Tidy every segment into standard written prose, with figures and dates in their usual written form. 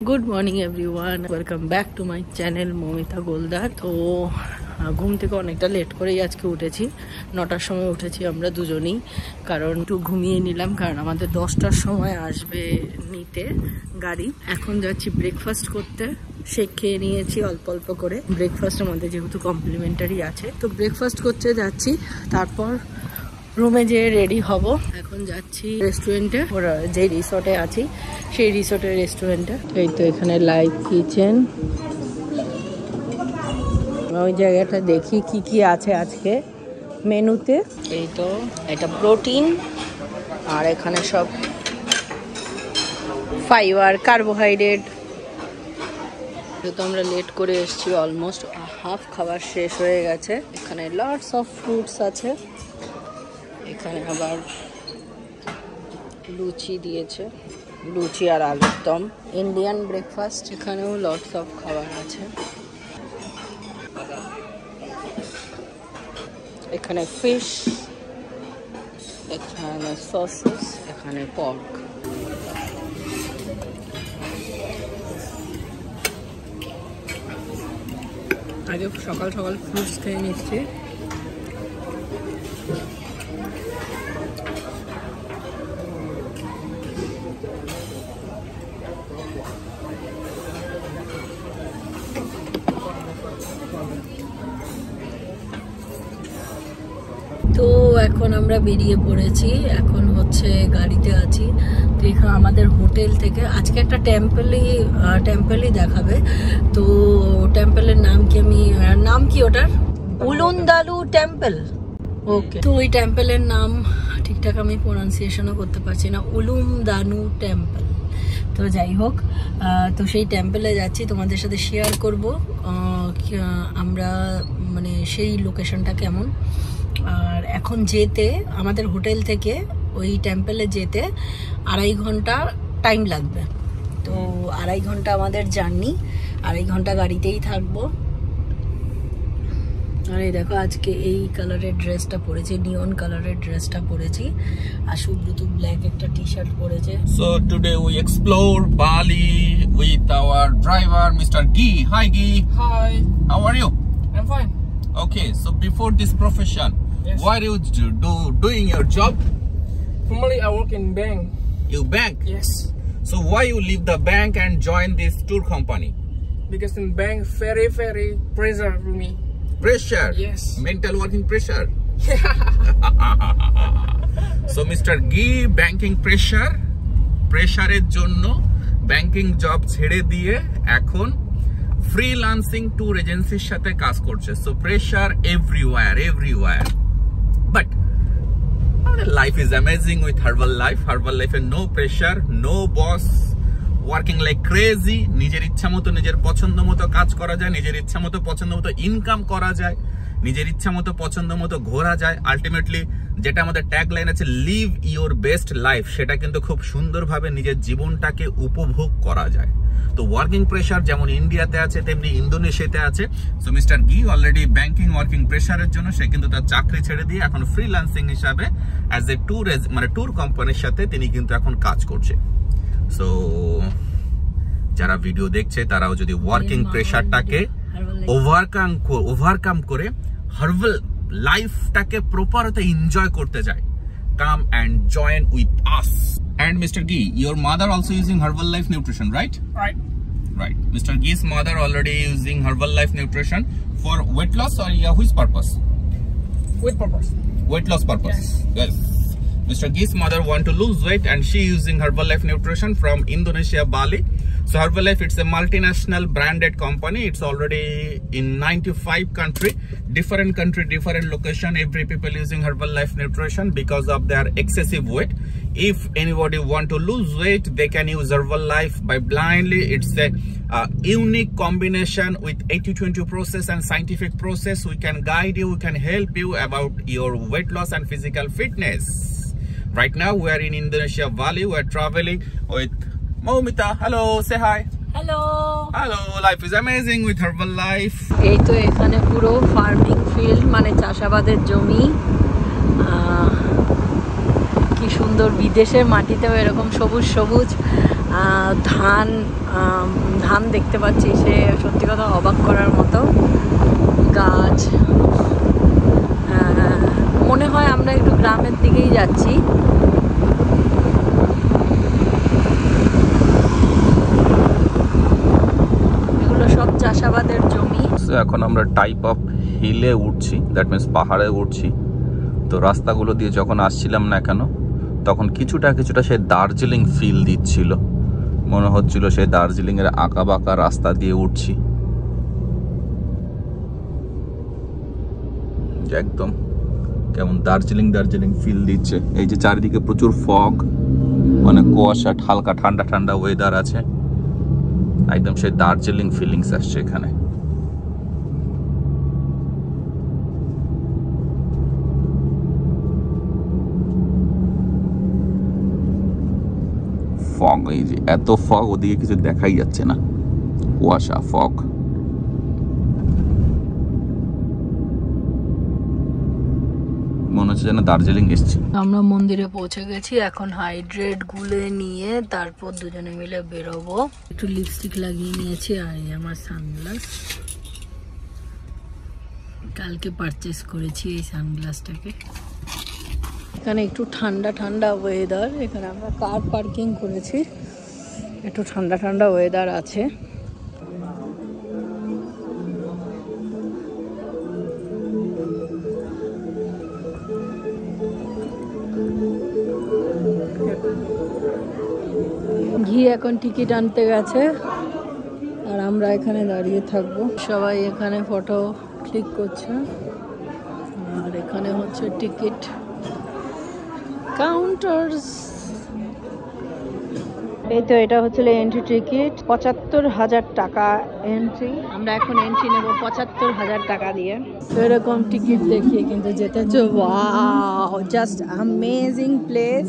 Good morning everyone, welcome back to my channel Moumita Goldar. তো ঘুম থেকে অনেকটা লেট করেই আজকে উঠেছি, 9টার সময় উঠেছি আমরা দুজনেই, কারণ একটু ঘুমিয়ে নিলাম, কারণ আমাদের 10টার সময় আসবে নিতে গাড়ি। এখন যাচ্ছি ব্রেকফাস্ট করতে, শেক খেয়ে নিয়েছি অল্প অল্প করে। ব্রেকফাস্ট আমাদের যেহেতু কমপ্লিমেন্টারি আছে, তো ব্রেকফাস্ট করতে যাচ্ছি, তারপর রুমে যেয়ে রেডি হব। এখন যাচ্ছি রেস্টুরেন্টে, ওরা যে রিসর্টে আছি সেই রিসর্টের রেস্টুরেন্টে। এই তো এখানে লাইভ কিচেন, ওই জায়গাটা দেখি কি কি আছে আজকে মেনুতে। এই তো এটা প্রোটিন, আর এখানে সব ফাইবার, কার্বোহাইড্রেট। যেহেতু আমরা লেট করে এসেছি, অলমোস্ট হাফ খাবার শেষ হয়ে গেছে। এখানে লটস অফ ফ্রুটস আছে, এখানে আবার লুচি দিয়েছে, লুচি আর আলুর দম, ইন্ডিয়ান ব্রেকফাস্ট। এখানেও লটস অফ খাবার আছে, এখানে ফিশ, এখানে সসেস, এখানে পর্ক। আগে সকাল সকাল ফ্রুটস খেয়ে নিচ্ছি। তো এখন আমরা বেরিয়ে পড়েছি, এখন হচ্ছে গাড়িতে আছি। তো এখানে আমাদের হোটেল থেকে আজকে একটা টেম্পলই দেখাবে। তো টেম্পলের নাম কি ওটার? উলুন্দালু টেম্পল। ওকে, তো ওই টেম্পলের নাম ঠিকঠাক আমি প্রোনাউন্সিয়েশনও করতে পারছি না, উলুমদানু টেম্পল। তো যাই হোক, তো সেই টেম্পলে যাচ্ছি, তোমাদের সাথে শেয়ার করব আমরা মানে সেই লোকেশনটা কেমন। আর এখন যেতে আমাদের হোটেল থেকে ওই টেম্পলে যেতে 2.5 ঘন্টা টাইম লাগবে। তো 2.5 ঘন্টা আমাদের জার্নি, 2.5 ঘন্টা গাড়িতেই থাকবো। আর এই দেখো আজকে এই কালারের ড্রেসটা পরেছি, নিয়ন কালারের ড্রেসটা পরেছি, আর সুব্রত ব্ল্যাক একটা টি শার্ট পরেছে। So today we explore Bali with our driver Mr. Gee. Hi Gee. Hi. How are you? I'm fine. Okay, so before this profession, Yes. what you doing your job? Formerly I work in bank. You bank. Yes. So why you leave the bank and join this tour company? Because in bank very pressure for me. Pressure. Yes. Mental working pressure. So Mr. Gee banking প্রেসারের জন্য banking job ছেড়ে দিয়ে এখন freelancing tour এজেন্সির সাথে কাজ করছে। So pressure everywhere, but life is amazing with herbal লাইফে নো প্রেসার, নো বস, ওয়ার্কিং লাইক ক্রেজি। নিজের ইচ্ছা মতো নিজের পছন্দ মতো কাজ করা যায়, নিজের ইচ্ছা মতো পছন্দ মতো ইনকাম করা যায়, নিজের ইচ্ছা মতো পছন্দ মতো ঘোরা যায়। আলটিমেটলি যেটা আমাদের ট্যাগ লাইন আছে, লিভ ইউর বেস্ট লাইফ, সেটা কিন্তু খুব সুন্দরভাবে নিজের জীবনটাকে উপভোগ করা যায়। তো ওয়ার্কিং প্রেসার যেমন ইন্ডিয়াতে আছে তেমনি ইন্দোনেশিয়াতে আছে। সো মিস্টার গি অলরেডি ব্যাংকিং ওয়ার্কিং প্রেসারের জন্য সে কিন্তু তার চাকরি ছেড়ে দিয়ে এখন ফ্রিল্যান্সিং হিসাবে অ্যাজ এ ট্যুর কোম্পানির সাথে তিনি কিন্তু এখন কাজ করছে। সো যারা ভিডিও দেখছে তারাও যদি ওয়ার্কিং প্রেসারটাকে ওভারকাম করে হার্বাল লাইফটাকে প্রপার হতে এনজয় করতে যায়, come and join with us. And Mr. Gee, your mother also using Herbal Life Nutrition, right? Right. Mr. Gee's mother already using Herbal Life Nutrition for weight loss or which purpose? Weight loss purpose. Yes. Mr. Gee's mother want to lose weight and she using Herbal Life Nutrition from Indonesia, Bali. So Herbalife, it's a multinational branded company. It's already in 95 country, different location. Every people using Herbalife Nutrition because of their excessive weight. If anybody want to lose weight, they can use Herbalife by blindly. It's a unique combination with 80-20 process and scientific process. We can guide you, we can help you about your weight loss and physical fitness. Right now we are in Indonesia, Bali. We are traveling with Moumita. Hello, say hi. Hello. Life is amazing with Herbal Life. এই তো এখানে পুরো farming field, মানে চাষাবাদের জমি। কি সুন্দর, বিদেশের মাটিতেও এরকম সবুজ ধান দেখতে পাচ্ছি, সে সত্যি কথা অবাক করার মতো গাছ। মনে হয় আমরা একটু গ্রামের দিকেই যাচ্ছি। এগুলো সব চাষাবাদের জমি। এখন আমরা টাইপ অফ হিলে উঠছি, দ্যাট মিনস পাহাড়ে উঠছি। তো রাস্তাগুলো দিয়ে যখন আসছিলাম না কেন, তখন কিছুটা সে দার্জিলিং ফিল দিচ্ছিল, মনে হচ্ছিল সেই দার্জিলিং এর আঁকা বাঁকা রাস্তা দিয়ে উঠছি। একদম কেমন দার্জিলিং ফিল দিচ্ছে। এই যে চারিদিকে প্রচুর ফগ, মানে কুয়াশা, হালকা ঠান্ডা ঠান্ডা ওয়েদার আছে, একদম সেই দার্জিলিং ফিলিংস আসছে এখানে। ফগ, এই যে এত ফগ, ওদিকে কিছু দেখাই যাচ্ছে না, কুয়াশা, ফগ। মনে হচ্ছে যেন দার্জিলিং এসেছি। আমরা মন্দিরে পৌঁছে গেছি, এখন হাইড্রেট গুলে নিয়ে তারপর দুজনে মিলে বেরোবো। একটু লিপস্টিক লাগিয়ে নিয়েছি, আর এই আমার সানগ্লাস, কালকে পারচেস করেছি এই সানগ্লাসটাকে। এখানে একটু ঠান্ডা ঠান্ডা ওয়েদার, এখানে আমরা কার পার্কিং করেছি, একটু ঠান্ডা ঠান্ডা ওয়েদার আছে। ঘি এখন টিকিট আনতে গেছে, আর আমরা এখানে দাঁড়িয়ে থাকবো। সবাই এখানে ফটো ক্লিক করছে, আর এখানে হচ্ছে টিকিট কাউন্টার্স। এই তো এটা হচ্ছে এন্ট্রি টিকিট, ৭৫,০০০ টাকা এন্ট্রি। আমরা এখন এন্ট্রি নেব ৭৫,০০০ টাকা দিয়ে। তো এরকম টিকিট দেখিয়ে কিন্তু যেতে হচ্ছে। Wow, just amazing place.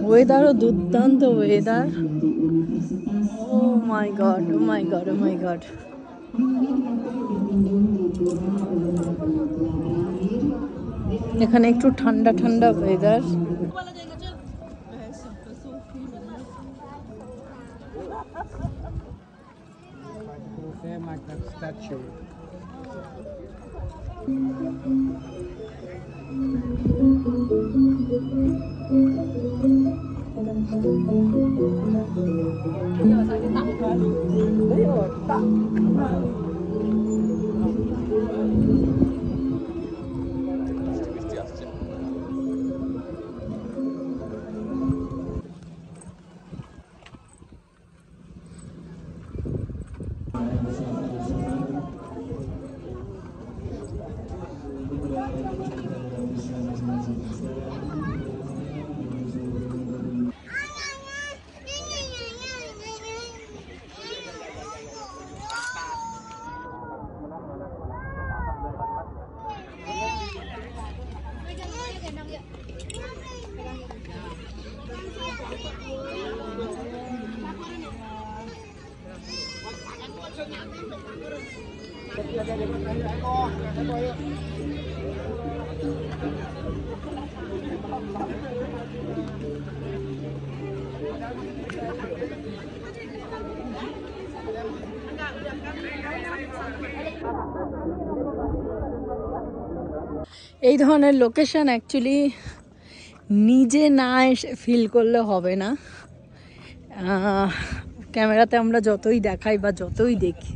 ওয়েদারও দুর্দান্ত weather. Oh my God, oh my God, oh my God. এখানে একটু ঠান্ডা ঠান্ডা ওয়েদার। এই ধরনের লোকেশন অ্যাকচুয়ালি নিজে না এসে ফিল করলে হবে না। ক্যামেরাতে আমরা যতই দেখাই বা যতই দেখি,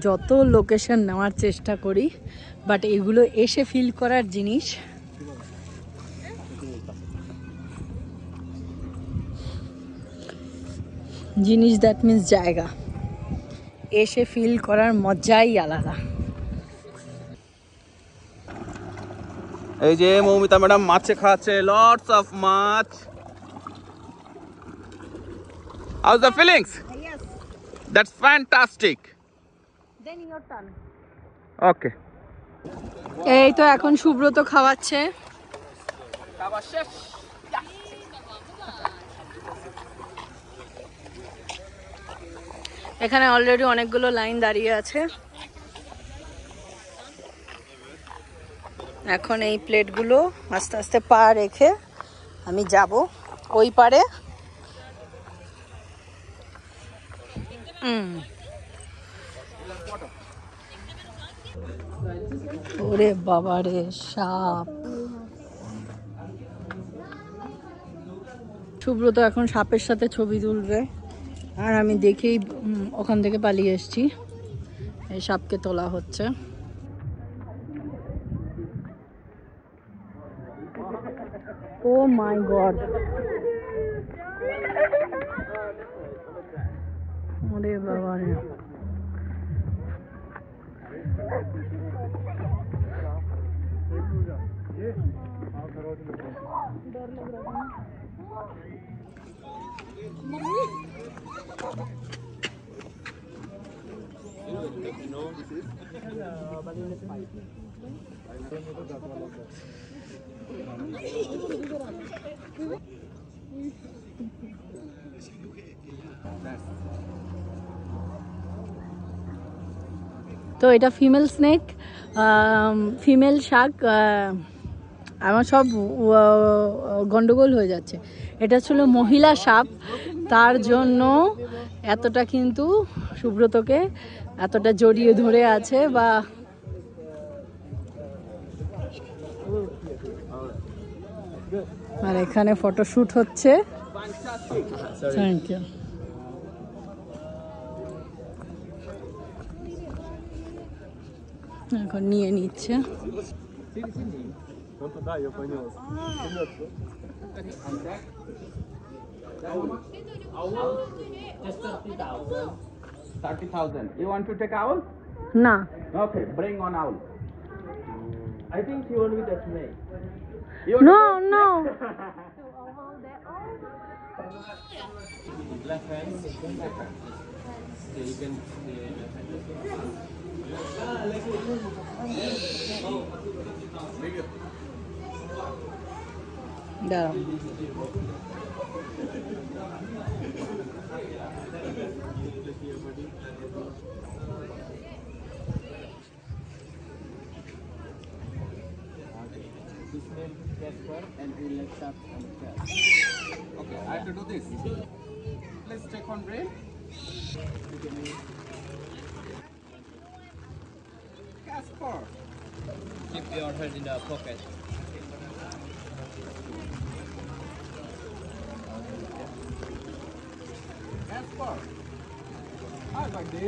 যত লোকেশন নেওয়ার চেষ্টা করি, বাট এগুলো এসে ফিল করার জিনিস। দ্যাট মিন্স জায়গা, এসে ফিল করার মজাই আলাদা। এই যে মৌমিতা ম্যাডাম মাছে খাচ্ছে, লটস অফ মাছ। How's the feelings? Yes. That's fantastic. Then your turn. Okay. এই তো এখন সুব্রত খাওয়াচ্ছে। খাবার শেষ। এখানে অলরেডি অনেকগুলো লাইন দাঁড়িয়ে আছে। এখন এই প্লেটগুলো আস্তে আস্তে পা রেখে আমি যাব ওই পারে। ওরে বাবা রে, সাপ। সুব্রত এখন সাপের সাথে ছবি তুলবে, আর আমি দেখেই ওখান থেকে পালিয়ে এসেছি। এই সাপকে তোলা হচ্ছে। ও মাই গড, ওরে বাবা রে। তো এটা ফিমেল স্নেক, ফিমেল শাক। আমার সব গন্ডগোল হয়ে যাচ্ছে। এটা ছিল মহিলা সাপ, তার জন্য এতটা কিন্তু সুব্রতকে এতটা জড়িয়ে ধরে আছে। বা আর এখানে ফটোশুট হচ্ছে। Thank you. এখন নিয়ে নিচ্ছে। $30,000. You want to take owl? না, Okay, bring on owl. I think he won't be that snake. No no. Left hand. Okay, you can. দাঁড়াও। His name is Casper, and he likes up on the cat. Okay, I have to do this. Let's check on brain. Casper. Keep your head in the pocket. Casper. Hi, buddy.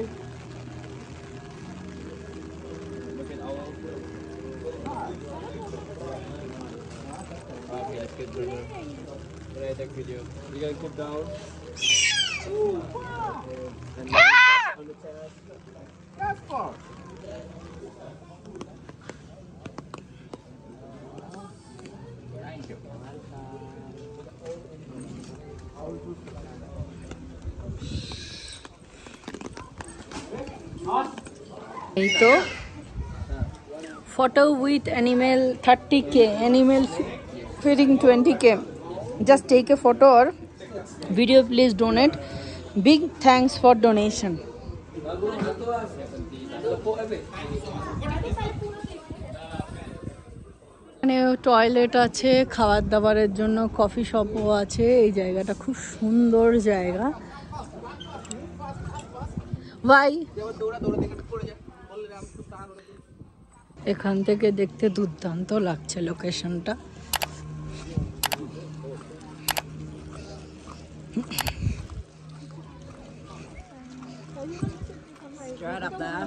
Look at owl. Okay, that's good, brother. When I take video, you gotta keep down. And on the chest. Casper. Thank you. এই তো photo with animal 30K, animal feeding 20K. Just take a photo or video, please donate. Big thanks for donation. এখানে toilet আছে, খাবার দাবারের জন্য coffee শপও আছে। এই জায়গাটা খুব সুন্দর জায়গা। ভাই এখান থেকে দেখতে দুর্দান্ত লাগছে লোকেশনটা। Straight up there.